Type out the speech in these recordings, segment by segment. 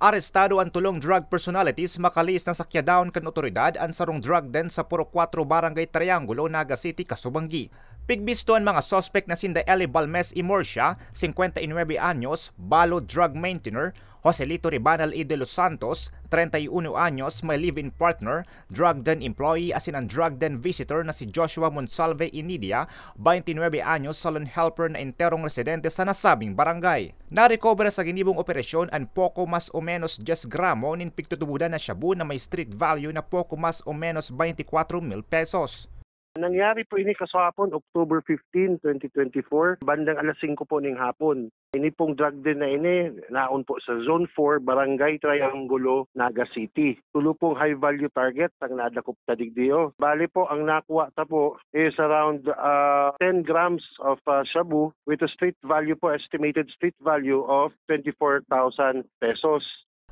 Arestado ang tulong drug personalities makalis ng sakyadaon kan otoridad ang sarong drug den sa Puro 4 Barangay Triangulo, Naga City, Kasubanggi. Pigbisto ang mga suspect na sinda Eli Balmes y Murcia, 59 anyos, balo drug maintainer, Joselito Ribanal y de los Santos, 31 anyos, may live-in partner, drug den employee asin ang drug den visitor na si Joshua Monsalve Inidia, 29 anyos, salon helper na enterong residente sa nasabing barangay. Narecover sa ginibong operasyon ang poko mas o menos 10 gramo nin pigtutubudan na shabu na may street value na poko mas o menos 24,000 pesos. Nangyari po ini kasapon, October 15, 2024, bandang alas 5 po ning hapon. Ini pong drug din na ini, naon po sa Zone 4, Barangay Triangulo, Naga City. Tulo pong high-value target ang nadakop ta digdiyo. Bali po, ang nakuha ta po is around 10 grams of shabu with a estimated street value of 24,000 pesos.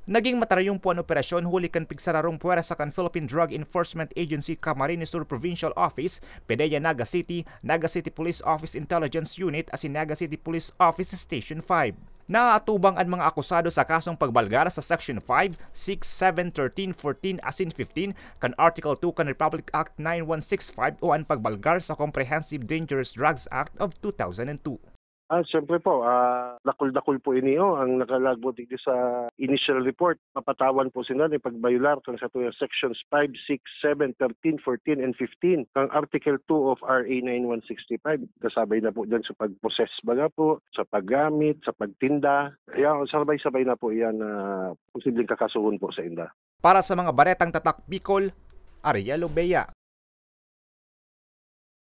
Naging matarayong po ang operasyon huli kan pigsararong puwersa kan Philippine Drug Enforcement Agency Camarines Sur Provincial Office, PDEA Naga City Police Office Intelligence Unit asin Naga City Police Office Station 5. Naaatubang ang mga akusado sa kasong pagbalgar sa Section 5, 6, 7, 13, 14 asin 15 kan Article 2 kan Republic Act 9165 o ang pagbalgar sa Comprehensive Dangerous Drugs Act of 2002. Siyempre po, dakul-dakul po ini ang nakalagbo dito sa initial report. Mapatawan po sila ni pagbayular kang sa tuwing sections 5, 6, 7, 13, 14, and 15 kang Article 2 of RA 9165. Kasabay na po dyan sa pag-possess baga po, sa paggamit, sa pagtinda. Ayan, sabay-sabay na po yan na posibleng kakasuhon po sa inda. Para sa mga baretang tatak Bicol, Ariel Obeya.